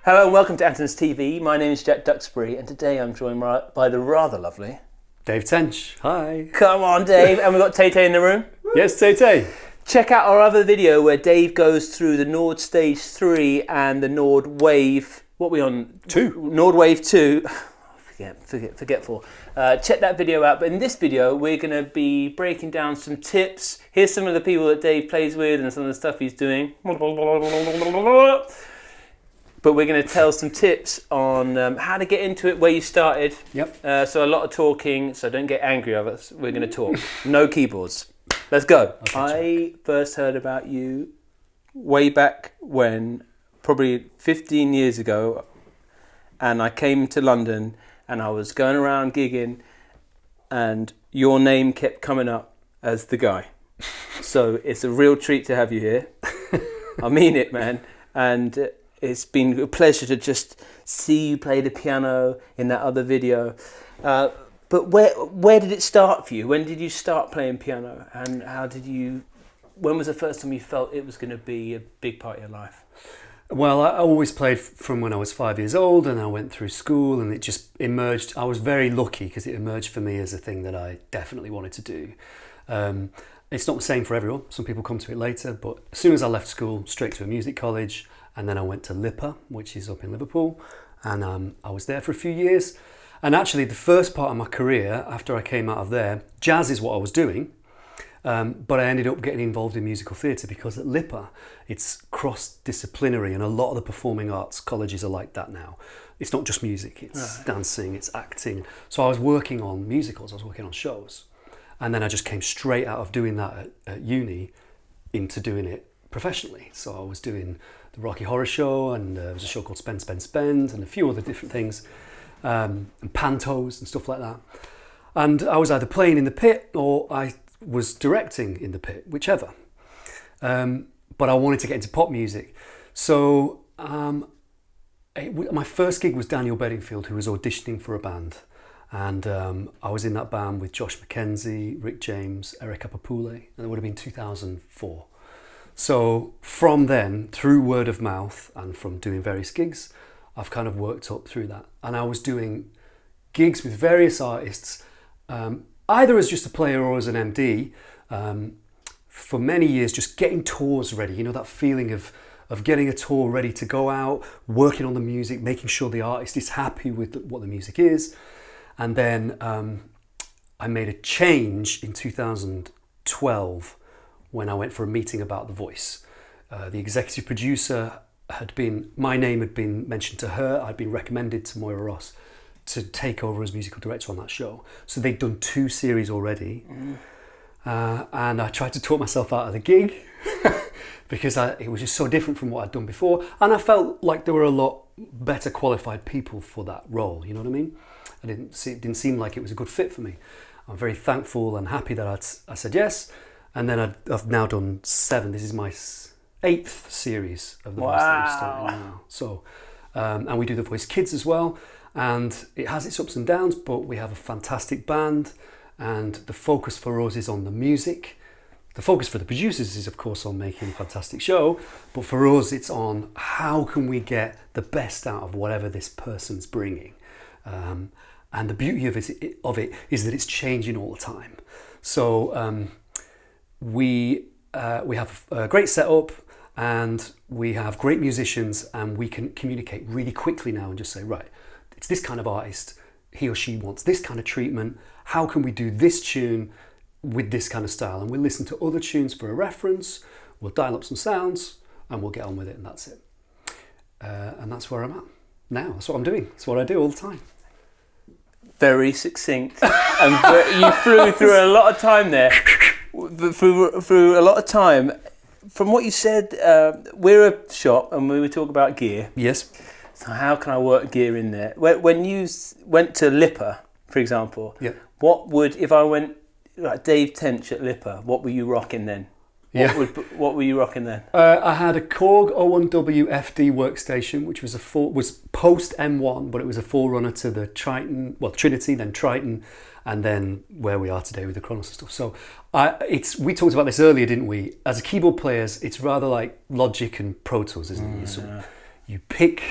Hello and welcome to Andertons TV. My name is Jack Duxbury and today I'm joined by the rather lovely Dave Tench. Hi. Come on, Dave. And we've got Tay-Tay in the room. Yes, Tay-Tay. Check out our other video where Dave goes through the Nord Stage 3 and the Nord Wave... What are we on? 2. Nord Wave 2. Forgetful. Check that video out. But in this video, we're going to be breaking down some tips. Here's some of the people that Dave plays with and some of the stuff he's doing. But we're going to tell some tips on how to get into it, where you started. Yep. So a lot of talking, so don't get angry of us. We're going to talk. No keyboards. Let's go. Okay, I first heard about you way back when, probably 15 years ago, and I came to London and I was going around gigging and your name kept coming up as the guy. So it's a real treat to have you here. I mean it, man. And it's been a pleasure to just see you play the piano in that other video. But where did it start for you? When did you start playing piano? And when was the first time you felt it was going to be a big part of your life? Well, I always played from when I was 5 years old, and I went through school and it just emerged. I was very lucky because it emerged for me as a thing that I definitely wanted to do. It's not the same for everyone. Some people come to it later, but as soon as I left school, straight to a music college, and then I went to LIPA, which is up in Liverpool, and I was there for a few years. And actually the first part of my career, after I came out of there, jazz is what I was doing, but I ended up getting involved in musical theatre because at LIPA, it's cross-disciplinary, and a lot of the performing arts colleges are like that now. It's not just music, it's dancing, it's acting. So I was working on musicals, I was working on shows. And then I just came straight out of doing that at uni into doing it professionally. So I was doing the Rocky Horror Show, and there was a show called Spend, Spend, Spend, and a few other different things, and pantos and stuff like that. And I was either playing in the pit or I was directing in the pit, whichever. But I wanted to get into pop music. So my first gig was Daniel Bedingfield, who was auditioning for a band. And I was in that band with Josh McKenzie, Rick James, Eric Apapule, and it would have been 2004. So from then, through word of mouth and from doing various gigs, I've kind of worked up through that. And I was doing gigs with various artists, either as just a player or as an MD, for many years, just getting tours ready. You know, that feeling of getting a tour ready to go out, working on the music, making sure the artist is happy with what the music is. And then I made a change in 2012 when I went for a meeting about The Voice. The executive producer my name had been mentioned to her. I'd been recommended to Moira Ross to take over as musical director on that show. So they'd done 2 series already. And I tried to talk myself out of the gig because it was just so different from what I'd done before. And I felt like there were a lot better qualified people for that role, you know what I mean? It didn't seem like it was a good fit for me. I'm very thankful and happy that I said yes. And then I've now done 7. This is my 8th series of The Voice that I'm starting now. So, and we do The Voice Kids as well. And it has its ups and downs, but we have a fantastic band. And the focus for us is on the music. The focus for the producers is, of course, on making a fantastic show. But for us, it's on how can we get the best out of whatever this person's bringing. And the beauty of it is that it's changing all the time. So we have a great setup, and we have great musicians, and we can communicate really quickly now and just say, right, it's this kind of artist, he or she wants this kind of treatment. How can we do this tune with this kind of style? And we'll listen to other tunes for a reference, we'll dial up some sounds, and we'll get on with it, and that's it. And that's where I'm at now. That's what I'm doing. That's what I do all the time. Very succinct. And you flew through a lot of time there. Through a lot of time. From what you said, we're a shop and we talk about gear. Yes. So how can I work gear in there? When you went to LIPA, for example, yeah. If I went like Dave Tench at LIPA, what were you rocking then? What were you rocking then? I had a Korg 01W FD workstation, which was post M1, but it was a forerunner to the Triton, Trinity, then Triton, and then where we are today with the Kronos and stuff. So we talked about this earlier, didn't we? As a keyboard players, it's rather like Logic and Pro Tools, isn't it? So you pick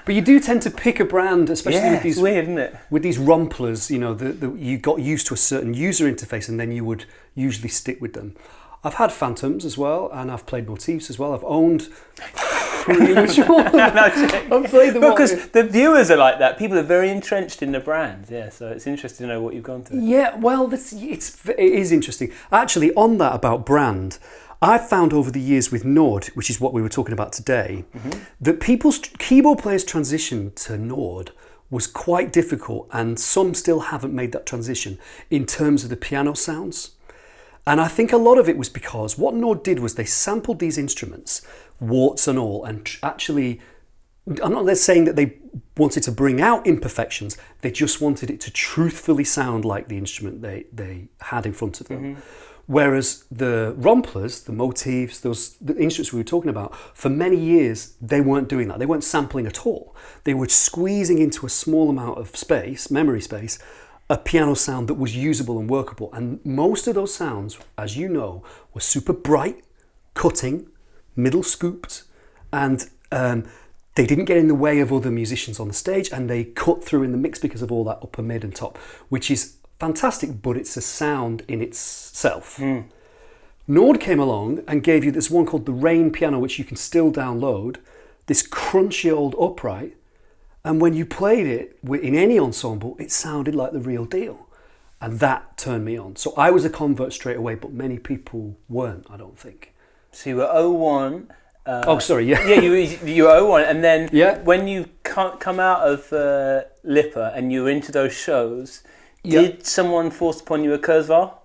But you do tend to pick a brand, especially with these. It's weird, isn't it? With these rumplers, you know, you got used to a certain user interface, and then you would usually stick with them. I've had Phantoms as well, and I've played motifs as well. I've owned pretty much all. I've played them all. Because the viewers are like that. People are very entrenched in the brand. Yeah, so it's interesting to know what you've gone through. Yeah, well, it is interesting. Actually, on that about brand, I've found over the years with Nord, which is what we were talking about today, that people's keyboard players' transition to Nord was quite difficult, and some still haven't made that transition in terms of the piano sounds. And I think a lot of it was because what Nord did was they sampled these instruments, warts and all, and actually, I'm not saying that they wanted to bring out imperfections, they just wanted it to truthfully sound like the instrument they had in front of them. Whereas the rumplers, the motifs, the instruments we were talking about, for many years, they weren't doing that. They weren't sampling at all. They were squeezing into a small amount of space, memory space, a piano sound that was usable and workable. And most of those sounds, as you know, were super bright, cutting, middle scooped, and they didn't get in the way of other musicians on the stage, and they cut through in the mix because of all that upper mid and top, which is fantastic, but it's a sound in itself. Nord came along and gave you this one called the Rain piano, which you can still download, this crunchy old upright, and when you played it in any ensemble, it sounded like the real deal. And that turned me on. So I was a convert straight away, but many people weren't, I don't think. So you were 01. Yeah, you were 01, and then when you come out of Lipper and you were into those shows, did someone force upon you a Kurzweil?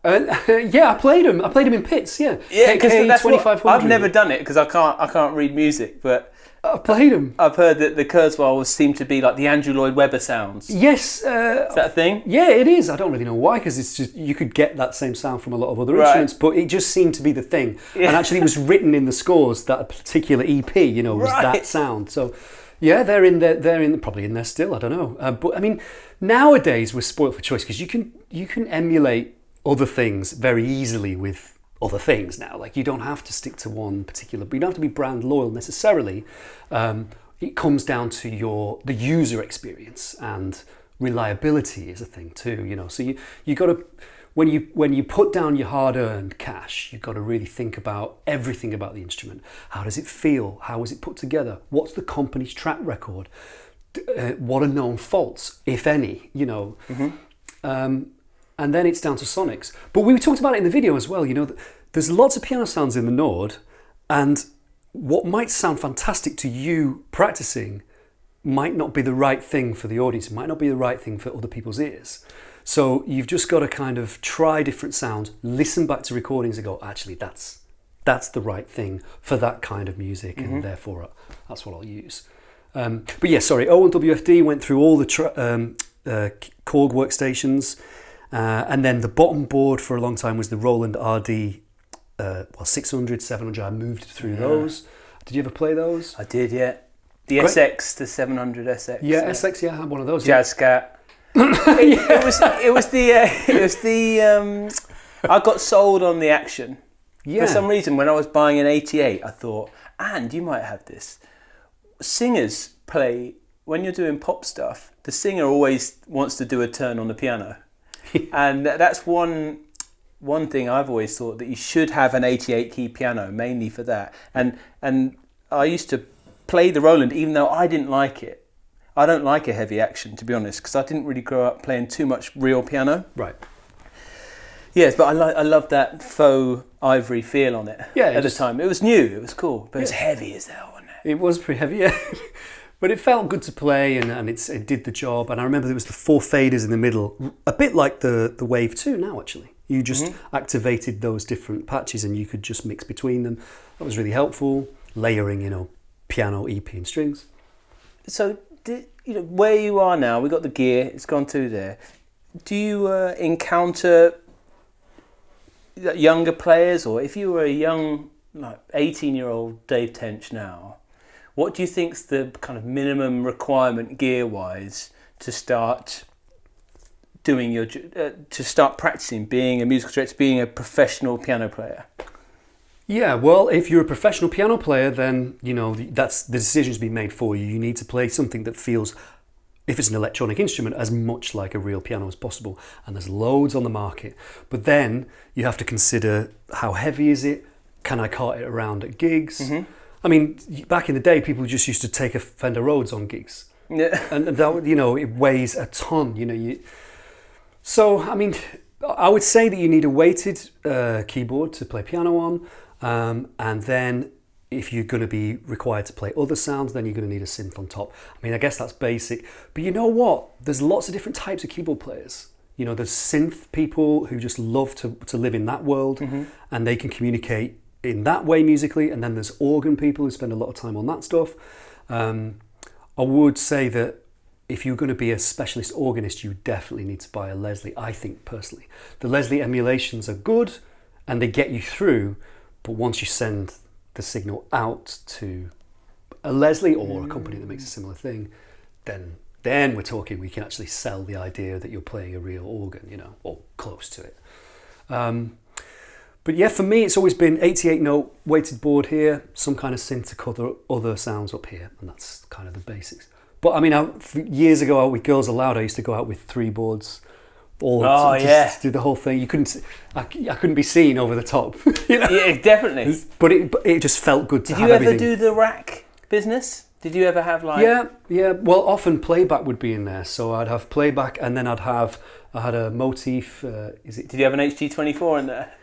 Yeah, I played him. I played him in pits. Yeah, because that's 2500. I've never done it because I can't read music, but I played him. I've heard that the Kurzweil seem to be like the Andrew Lloyd Webber sounds. Yes, is that a thing? Yeah, it is. I don't really know why, because it's just you could get that same sound from a lot of other instruments, but it just seemed to be the thing. Yeah. And actually, it was written in the scores that a particular EP, was that sound. So, yeah, they're probably in there still. I don't know, but I mean, nowadays we're spoiled for choice because you can emulate other things very easily with other things now. Like, you don't have to stick to one particular, but you don't have to be brand loyal necessarily. It comes down to the user experience, and reliability is a thing too. So you got to, when you put down your hard-earned cash, you've got to really think about everything about the instrument. How does it feel? How is it put together? What's the company's track record? What are known faults, if any? And then it's down to sonics. But we talked about it in the video as well. There's lots of piano sounds in the Nord, and what might sound fantastic to you practicing might not be the right thing for the audience. It might not be the right thing for other people's ears. So you've just got to kind of try different sounds, listen back to recordings and go, actually, that's the right thing for that kind of music, and therefore that's what I'll use. But yeah, sorry, O and WFD went through all the Korg workstations. And then the bottom board for a long time was the Roland RD 600, 700. I moved through those. Did you ever play those? I did, yeah. The Great. SX, the 700 SX. Yeah, SX. Yeah, I had one of those. Jazz Scat. It was the. I got sold on the action. Yeah. For some reason, when I was buying an 88, I thought, and you might have this. Singers play when you're doing pop stuff. The singer always wants to do a turn on the piano. And that's one thing I've always thought, that you should have an 88 key piano mainly for that. And I used to play the Roland even though I didn't like it. I don't like a heavy action, to be honest, because I didn't really grow up playing too much real piano. Right. Yes, but I love that faux ivory feel on it. Yeah, at the time. It was new, it was cool, but it's heavy as hell, wasn't it? It was pretty heavy, yeah. But it felt good to play, and it did the job. And I remember there was the 4 faders in the middle, a bit like the Wave 2 now, actually. You just activated those different patches and you could just mix between them. That was really helpful. Layering, piano, EP and strings. So, where you are now, we got the gear, it's gone to there. Do you encounter younger players, or if you were a young, 18-year-old Dave Tench now, what do you think's the kind of minimum requirement gear-wise to start to start practicing, being a musical director, being a professional piano player? Yeah, well, if you're a professional piano player, then, that's the decision's been made for you. You need to play something that feels, if it's an electronic instrument, as much like a real piano as possible. And there's loads on the market. But then you have to consider, how heavy is it? Can I cart it around at gigs? Mm-hmm. I mean, back in the day, people just used to take a Fender Rhodes on gigs. Yeah. And that, it weighs a ton, So, I mean, I would say that you need a weighted keyboard to play piano on. And then if you're going to be required to play other sounds, then you're going to need a synth on top. I mean, I guess that's basic. But you know what? There's lots of different types of keyboard players. There's synth people who just love to live in that world, mm-hmm. and they can communicate in that way musically. And then there's organ people who spend a lot of time on that stuff. I would say that if you're going to be a specialist organist, you definitely need to buy a Leslie, I think, personally. The Leslie emulations are good and they get you through. But once you send the signal out to a Leslie or a company that makes a similar thing, then we're talking, we can actually sell the idea that you're playing a real organ, or close to it. But yeah, for me, it's always been 88 note weighted board here, some kind of synth to cover other sounds up here, and that's kind of the basics. But I mean, years ago out with Girls Aloud, I used to go out with 3 boards. Just do the whole thing. I couldn't be seen over the top. Yeah, definitely. But it just felt good to have Did everything. you ever do the rack business? Did you ever have Yeah. Well, often playback would be in there. So I'd have playback, and then I had a motif. Did you have an HG24 in there?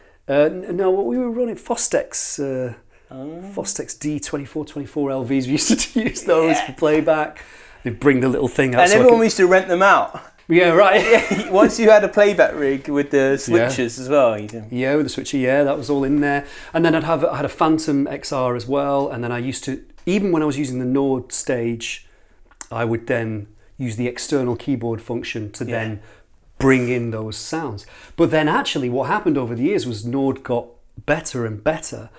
No, we were running Fostex. Fostex D24 LVs. We used to use those for playback. They'd bring the little thing out. And everyone used to rent them out. Yeah, right. Once you had a playback rig with the switches as well. Yeah, with the switcher, that was all in there. And then I had a Phantom XR as well. And then I used to, even when I was using the Nord stage, I would then use the external keyboard function to then bring in those sounds. But then actually what happened over the years was Nord got better and better.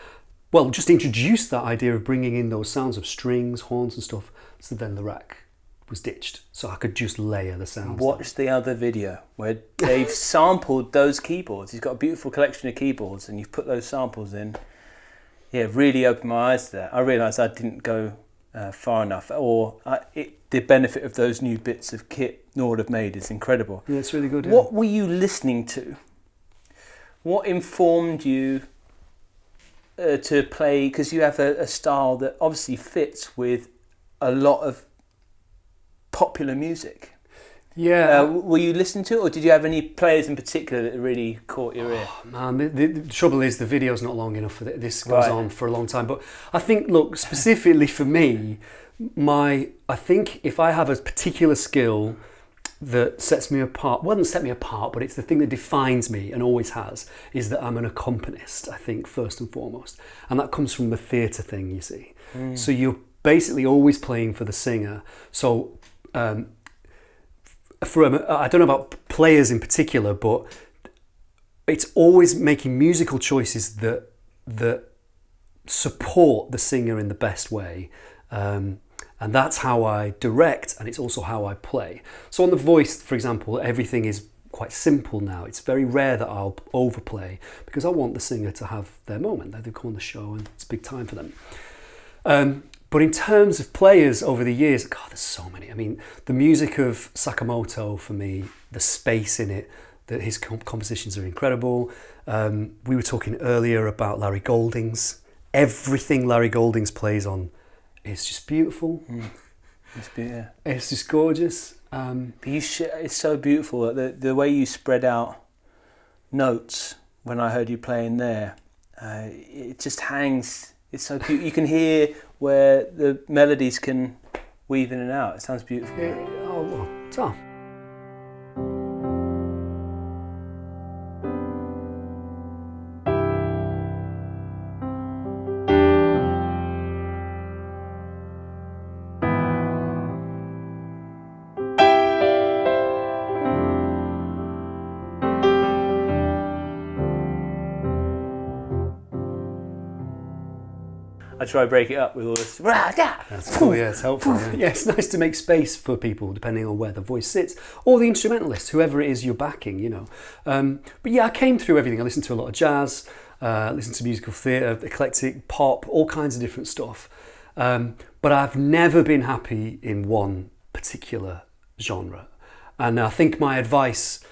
Well, just introduced that idea of bringing in those sounds of strings, horns and stuff. So then the rack was ditched, so I could just layer the sounds. Watch the other video where Dave sampled those keyboards. He's got a beautiful collection of keyboards, and you've put those samples in. Yeah, really opened my eyes there. I realised I didn't go far enough, the benefit of those new bits of kit Nord have made is incredible. Yeah, it's really good. What were you listening to? What informed you to play? Because you have a style that obviously fits with a lot of popular music. Yeah. Were you listening to it, or did you have any players in particular that really caught your ear? Man, the trouble is the video's not long enough for this. Goes on for a long time. But I think, look, specifically for me, I think if I have a particular skill that sets me apart, well, doesn't set me apart, but it's the thing that defines me and always has, is that I'm an accompanist, I think, first and foremost. And that comes from the theatre thing, you see. So you're basically always playing for the singer. So I don't know about players in particular, but it's always making musical choices that support the singer in the best way. And that's how I direct, and it's also how I play. So on The Voice, for example, everything is quite simple now. It's very rare that I'll overplay because I want the singer to have their moment. They've come on the show and it's a big time for them. But in terms of players over the years, God, there's so many. I mean, the music of Sakamoto, for me, the space in it, his compositions are incredible. We were talking earlier about Larry Goldings. Everything Larry Goldings plays on is just beautiful. It's just gorgeous. But it's so beautiful. The way you spread out notes when I heard you playing there, it just hangs. It's so cute. You can hear where the melodies can weave in and out. It sounds beautiful. Tom. I try to break it up with all this. That's cool, yeah, it's helpful. Yeah, it's nice to make space for people depending on where the voice sits, or the instrumentalist, whoever it is you're backing, But yeah, I came through everything. I listened to a lot of jazz. listen to musical theatre, eclectic, pop, all kinds of different stuff. But I've never been happy in one particular genre. And I think my advice,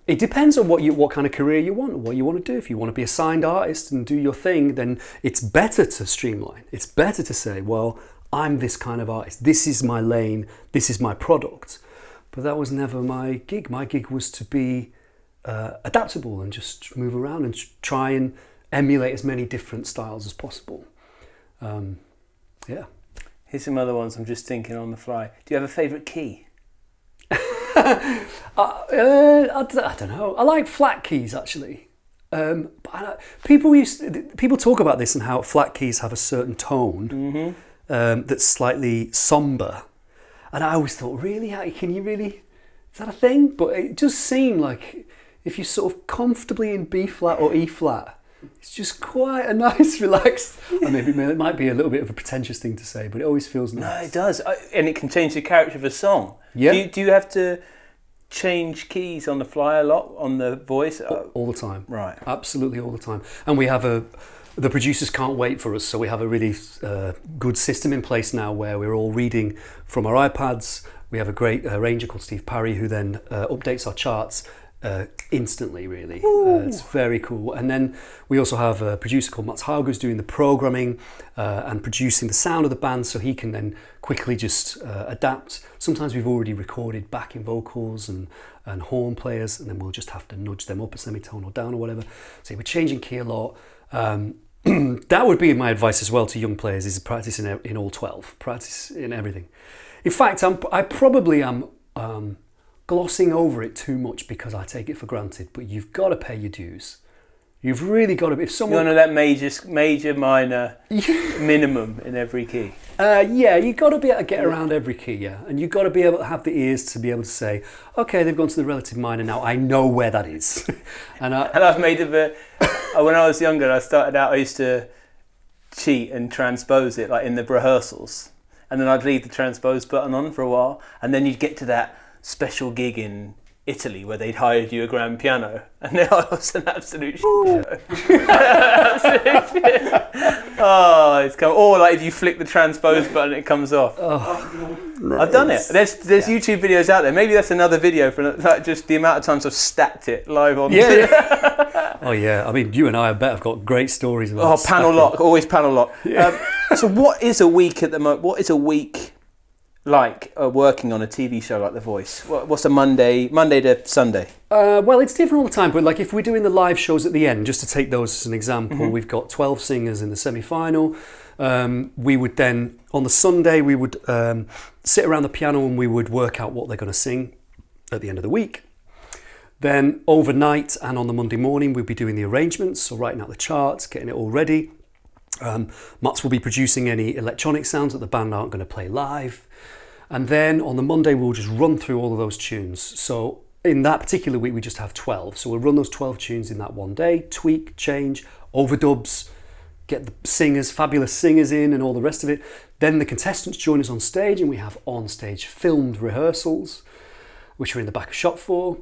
it depends on what kind of career you want, what you want to do. If you want to be a signed artist and do your thing, then it's better to streamline. It's better to say, well, I'm this kind of artist. This is my lane. This is my product. But that was never my gig. My gig was to be adaptable and just move around and try and emulate as many different styles as possible. Yeah. Here's some other ones I'm just thinking on the fly. Do you have a favourite key? I don't know. I like flat keys actually. But people talk about this and how flat keys have a certain tone that's slightly somber. And I always thought, really, can you really? Is that a thing? But it does seem like if you're sort of comfortably in B flat or E flat, it's just quite a nice, relaxed. And maybe it might be a little bit of a pretentious thing to say, but it always feels nice. No, it does, and it can change the character of a song. Yeah. Do you have to change keys on the fly a lot on the voice? All the time. Right. Absolutely all the time. And we have the producers can't wait for us, so we have a really good system in place now where we're all reading from our iPads. We have a great arranger called Steve Parry who then updates our charts instantly, really. It's very cool. And then we also have a producer called Mats Haug who's doing the programming and producing the sound of the band, so he can then quickly just adapt. Sometimes we've already recorded backing vocals and horn players, and then we'll just have to nudge them up a semitone or down or whatever. So we're changing key a lot. That would be my advice as well to young players, is practice in all 12. Practice in everything. In fact, I probably am glossing over it too much because I take it for granted, but you've got to pay your dues. You've really got to. If someone, you know that major, minor, minimum in every key. Yeah, you've got to be able to get around every key, yeah, and you've got to be able to have the ears to be able to say, okay, they've gone to the relative minor now. I know where that is, and I've made when I was younger, I started out. I used to cheat and transpose it like in the rehearsals, and then I'd leave the transpose button on for a while, and then you'd get to that special gig in Italy where they'd hired you a grand piano, and it was an absolute show. Oh, it's come. Or like if you flick the transpose button, it comes off. no, I've done it. There's YouTube videos out there. Maybe that's another video for like just the amount of times I've stacked it live on. Yeah. Oh yeah. I mean, you and I bet have got great stories about. Panel lock. Always panel lock. Yeah. So what is a week at the moment? What is a week like working on a TV show like The Voice? What's a Monday to Sunday? Well, it's different all the time, but like if we're doing the live shows at the end, just to take those as an example, we've got 12 singers in the semi-final. We would then, on the Sunday, we would sit around the piano and we would work out what they're going to sing at the end of the week. Then overnight and on the Monday morning, we'd be doing the arrangements, so writing out the charts, getting it all ready. Mats will be producing any electronic sounds that the band aren't going to play live. And then on the Monday, we'll just run through all of those tunes. So in that particular week, we just have 12. So we'll run those 12 tunes in that one day, tweak, change, overdubs, get the singers, fabulous singers in and all the rest of it. Then the contestants join us on stage and we have on-stage filmed rehearsals, which we're in the back of shop for.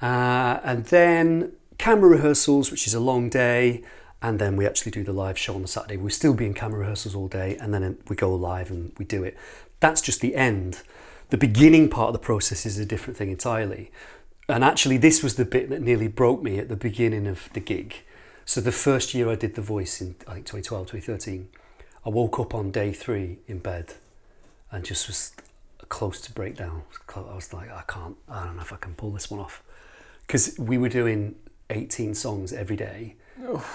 And then camera rehearsals, which is a long day. And then we actually do the live show on the Saturday. We'll still be in camera rehearsals all day, and then we go live and we do it. That's just the end. The beginning part of the process is a different thing entirely. And actually, this was the bit that nearly broke me at the beginning of the gig. So the first year I did The Voice in, I think, 2012, 2013, I woke up on day 3 in bed and just was close to breakdown. I was like, I don't know if I can pull this one off. Because we were doing 18 songs every day.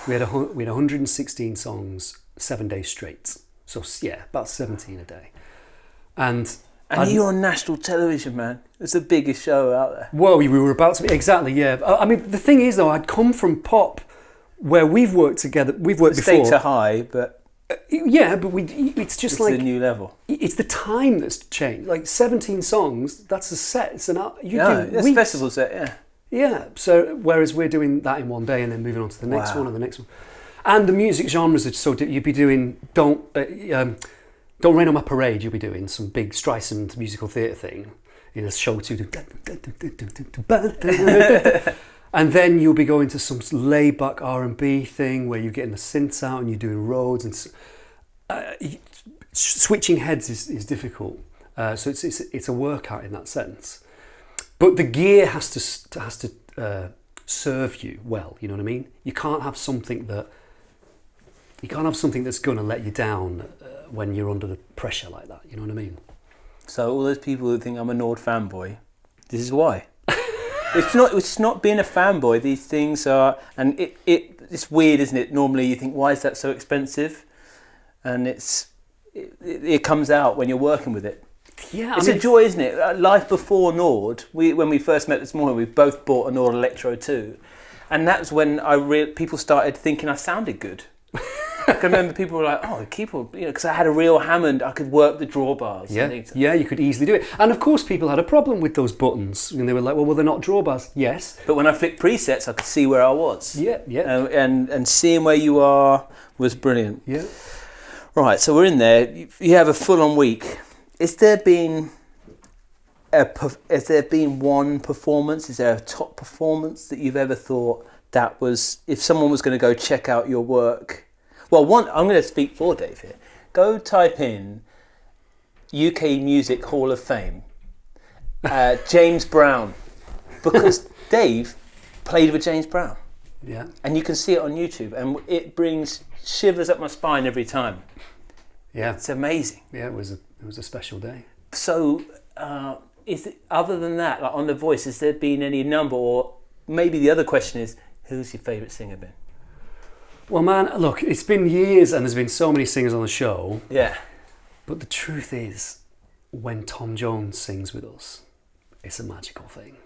We had 116 songs 7 days straight. So yeah, about 17 a day. And you're on national television, man. It's the biggest show out there. Well, we were about to be, exactly, yeah. I mean, the thing is though, I'd come from pop where we've worked together, we've worked before. The stakes are high, but... yeah, but it's just like... It's a new level. It's the time that's changed. Like 17 songs, that's a set. It's an hour. It's a festival set, yeah. Yeah, so whereas we're doing that in one day and then moving on to the next one and the next one. And the music genres are so you'd be doing Don't Rain on My Parade, you'll be doing some big Streisand musical theatre thing in a show too. And then you'll be going to some laid-back R&B thing where you're getting the synths out and you're doing Rhodes. And switching heads is difficult. So it's a workout in that sense. But the gear has to serve you well. You know what I mean? You can't have something that's going to let you down when you're under the pressure like that. You know what I mean? So all those people who think I'm a Nord fanboy, this is why. It's not being a fanboy. These things are, and it's weird, isn't it? Normally you think, why is that so expensive? And it comes out when you're working with it. Yeah, it's a joy, isn't it? Life before Nord. When we first met this morning, we both bought a Nord Electro 2, and that's when people started thinking I sounded good. I can remember people were like, "Oh, keyboard," because I had a real Hammond. I could work the drawbars. Yeah, you could easily do it. And of course, people had a problem with those buttons, and they were like, "Well, they're not drawbars." Yes, but when I flicked presets, I could see where I was. Yeah. And seeing where you are was brilliant. Yeah. Right, so we're in there. You have a full-on week. Has there been one performance? Is there a top performance that you've ever thought that was, if someone was going to go check out your work? Well, I'm going to speak for Dave here. Go type in UK Music Hall of Fame, James Brown, because Dave played with James Brown. Yeah. And you can see it on YouTube, and it brings shivers up my spine every time. Yeah. It's amazing. Yeah, it was a special day. So, other than that, like on The Voice, has there been any number, or maybe the other question is, who's your favourite singer been? Well, man, look, it's been years and there's been so many singers on the show. Yeah. But the truth is, when Tom Jones sings with us, it's a magical thing.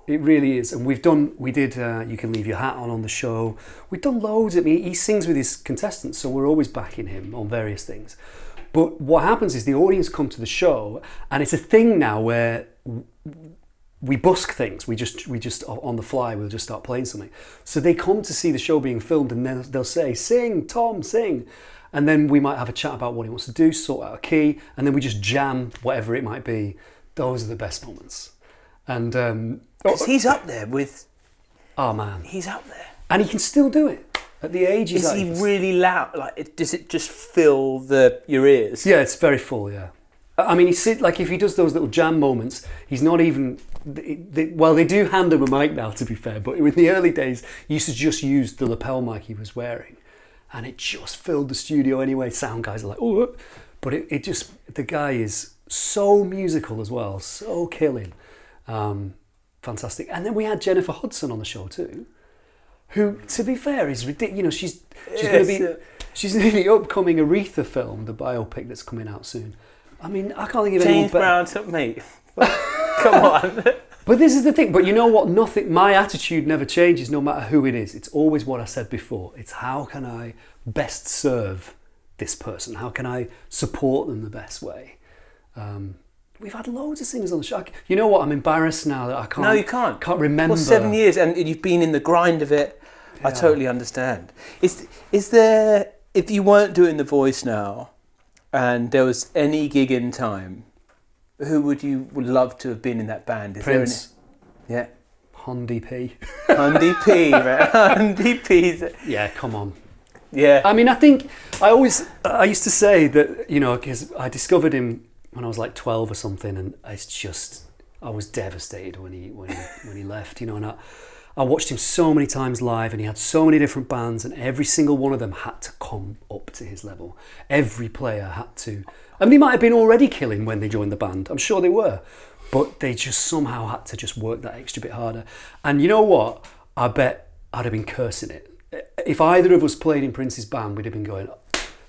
It really is. And we did You Can Leave Your Hat On the show. We've done loads. I mean, he sings with his contestants, so we're always backing him on various things. But what happens is the audience come to the show, and it's a thing now where we busk things. We just on the fly, we'll just start playing something. So they come to see the show being filmed, and then they'll say, "Sing, Tom, sing." And then we might have a chat about what he wants to do, sort out a key, and then we just jam whatever it might be. Those are the best moments. And because he's up there with... Oh, man. He's up there. And he can still do it. At the age he's Is he really loud? Like, does it just fill your ears? Yeah, it's very full, yeah. I mean, if he does those little jam moments, he's not even... They do hand him a mic now, to be fair, but in the early days, he used to just use the lapel mic he was wearing, and it just filled the studio anyway. Sound guys are like, "Oh," but the guy is so musical as well, so killing. Fantastic. And then we had Jennifer Hudson on the show too, who, to be fair, is ridiculous. She's going to be... She's in the upcoming Aretha film, the biopic that's coming out soon. I mean, I can't think of anyone better. James Brown, mate. Come on. But this is the thing. But you know what? My attitude never changes no matter who it is. It's always what I said before. It's how can I best serve this person? How can I support them the best way? We've had loads of singers on the show. You know what? I'm embarrassed now that I can't. No, you can't. Can't remember. Well, 7 years, and you've been in the grind of it. Yeah. I totally understand. Is there, if you weren't doing The Voice now, and there was any gig in time, who would love to have been in that band? Prince. Yeah. Hundy P. Hundy P, man. Hundy P. Yeah, come on. Yeah. I mean, I think I used to say that, because I discovered him when I was like 12 or something, and I was devastated when he left, and I watched him so many times live, and he had so many different bands, and every single one of them had to come up to his level. Every player had to. I mean, they might have been already killing when they joined the band. I'm sure they were. But they just somehow had to just work that extra bit harder. And you know what? I bet I'd have been cursing it. If either of us played in Prince's band, we'd have been going,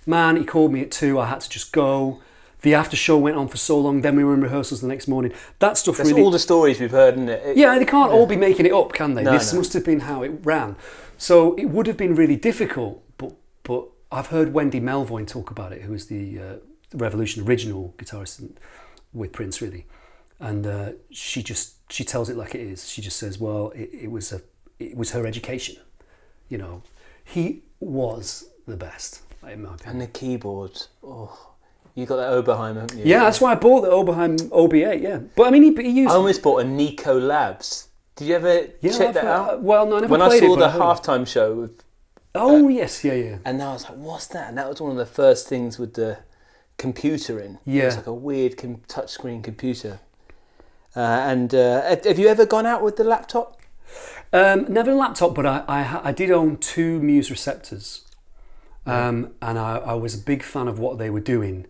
"Man, he called me at 2, I had to just go. The after show went on for so long, then we were in rehearsals the next morning." That's stuff. That's really... all the stories we've heard, isn't it? Yeah, they can't all be making it up, can they? This must have been how it ran. So it would have been really difficult, but I've heard Wendy Melvoin talk about it, who was the Revolution original guitarist with Prince, really. And she tells it like it is. She just says, well, it was her education. He was the best, in my opinion. And the keyboards, you got that Oberheim, haven't you? Yeah, that's why I bought the Oberheim OB8, yeah. But I mean, he used... I almost bought a Nico Labs Did you ever check that out? Well, no, I never when played I saw it, the halftime show with, yes, yeah. and I was like, "What's that?" And that was one of the first things with the computer in. Yeah, it was like a weird touchscreen computer. And have you ever gone out with the laptop? Never a laptop, but I did own 2 Muse receptors, and I was a big fan of what they were doing,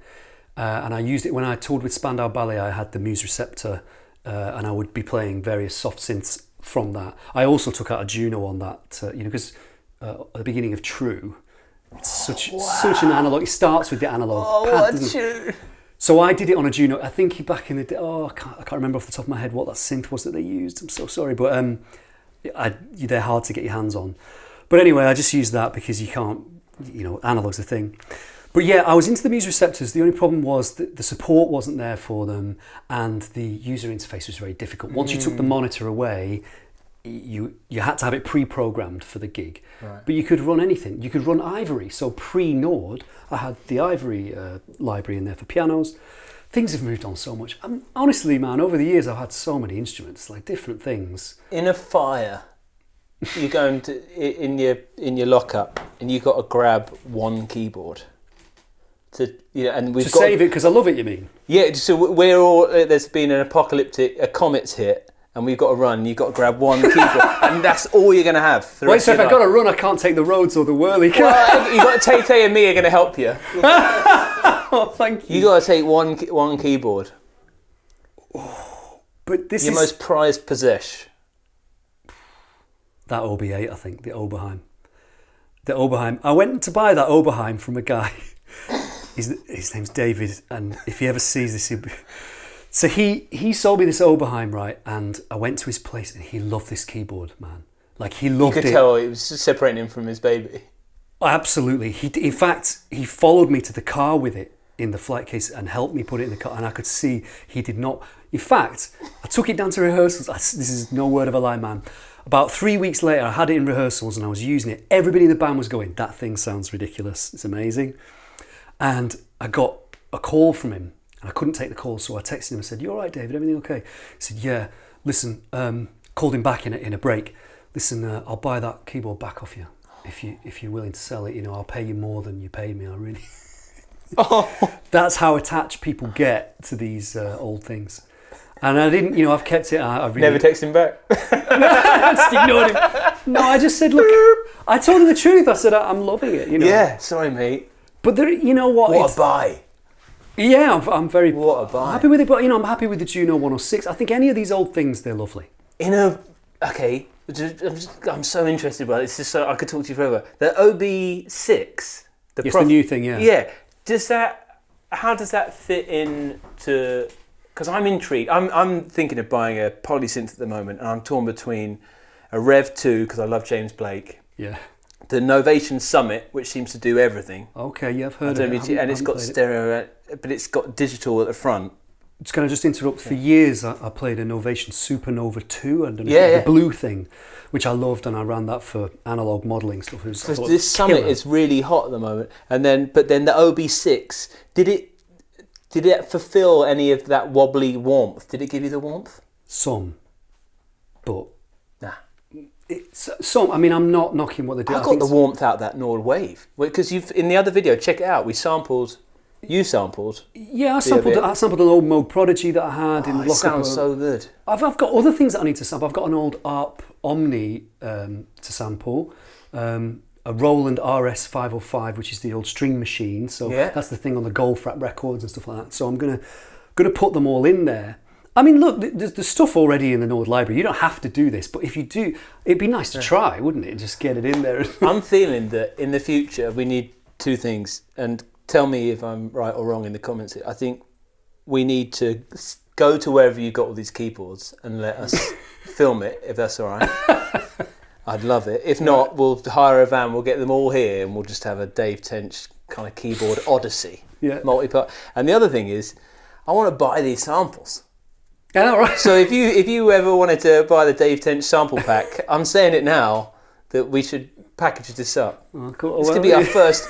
and I used it when I toured with Spandau Ballet. I had the Muse receptor, and I would be playing various soft synths from that. I also took out a Juno on that, because at the beginning of True, it's such an analog. It starts with the analog pad, doesn't it? So I did it on a Juno. I think back in the day, I can't remember off the top of my head what that synth was that they used. I'm so sorry, but they're hard to get your hands on. But anyway, I just used that because you can't, analog's a thing. But yeah, I was into the Muse receptors. The only problem was that the support wasn't there for them, and the user interface was very difficult. Once you took the monitor away, you had to have it pre-programmed for the gig. Right. But you could run anything. You could run Ivory. So pre-Nord, I had the Ivory library in there for pianos. Things have moved on so much. Honestly, man, over the years I've had so many instruments, like different things. In a fire, you're going to in your lockup, and you've got to grab one keyboard and we've got save it because I love it. You mean? Yeah. So we're all there's been a comet's hit. And we've got to run. You've got to grab one keyboard, and that's all you're going to have. Wait, so if I've got to run, I can't take the roads or the whirly. Well, you've got to Tay and me are going to help you. Oh, thank you. You got to take one keyboard. Oh, but this your is most prized possession. That OB8, I think, the Oberheim. The Oberheim. I went to buy that Oberheim from a guy. His name's David, and if he ever sees this, he'll be... So he sold me this Oberheim, right? And I went to his place, and he loved this keyboard, man. Like, he loved it. You could tell it was separating him from his baby. Absolutely. In fact, he followed me to the car with it in the flight case and helped me put it in the car. And I could see he did not... In fact, I took it down to rehearsals. This is no word of a lie, man. About 3 weeks later, I had it in rehearsals and I was using it. Everybody in the band was going, "That thing sounds ridiculous. It's amazing." And I got a call from him. And I couldn't take the call, so I texted him and said, "You all right, David? Everything okay?" He said, "Yeah, listen," called him back in a break. "Listen, I'll buy that keyboard back off you if you're willing to sell it. I'll pay you more than you paid me. I really..." That's how attached people get to these old things. And I didn't, I've kept it. I really... Never texted him back. I just ignored him. No, I just said, look, I told him the truth. I said, I'm loving it. Yeah, sorry, mate. But there, you know what? What a buy. Yeah, I'm very happy with it, but I'm happy with the Juno 106. I think any of these old things, they're lovely. Okay, I'm so interested by it. It's just so I could talk to you forever. The OB6, the new thing, yeah. Yeah, how does that fit into? Because I'm intrigued. I'm thinking of buying a polysynth at the moment, and I'm torn between a Rev 2 because I love James Blake. Yeah. The Novation Summit, which seems to do everything. Okay, yeah, I've heard of it. And it's got stereo, but it's got digital at the front. Just going to just interrupt. For years, I played a Novation Supernova 2, and the blue thing, which I loved, and I ran that for analog modelling stuff. This Summit is really hot at the moment, but then the OB6, did it fulfil any of that wobbly warmth? Did it give you the warmth? Some, but nah. I'm not knocking what they do. I got the warmth out that Nord Wave because in the other video, check it out. You sampled. Yeah, I sampled an old Mode Prodigy that I had in the lockup. It sounds so good. I've got other things that I need to sample. I've got an old ARP Omni to sample, a Roland RS 505, which is the old string machine. So that's the thing on the Goldfrapp records and stuff like that. So I'm gonna put them all in there. I mean, look, there's stuff already in the Nord library. You don't have to do this, but if you do, it'd be nice to try, wouldn't it? Just get it in there. I'm feeling that in the future we need two things, and tell me if I'm right or wrong in the comments. I think we need to go to wherever you got all these keyboards and let us film it, if that's all right. I'd love it. If not, we'll hire a van, we'll get them all here, and we'll just have a Dave Tench kind of keyboard odyssey, multi-part. And the other thing is, I want to buy these samples. Yeah, right. So if you ever wanted to buy the Dave Tench sample pack, I'm saying it now that we should package this up. Oh, cool. This could be our first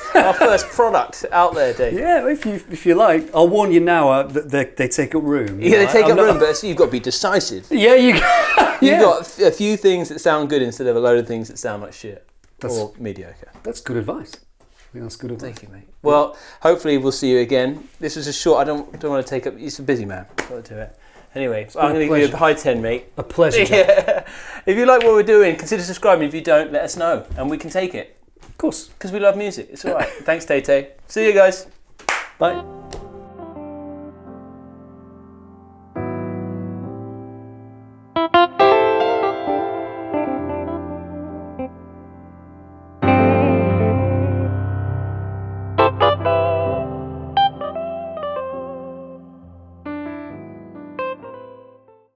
product out there, Dave. Yeah, if you like. I'll warn you now that they take up room. Yeah, they take up room, but you've got to be decisive. Yeah, You've got a few things that sound good instead of a load of things that sound like shit or mediocre. That's good advice. I think that's good advice. Thank you, mate. Well, hopefully we'll see you again. This was a short. I don't want to take up. You're a busy man. Got to do it. Anyway, I'm going to give you a high 10, mate. A pleasure. Yeah. If you like what we're doing, consider subscribing. If you don't, let us know, and we can take it. Of course. Because we love music. It's all right. Thanks, Tay. See you guys. Bye.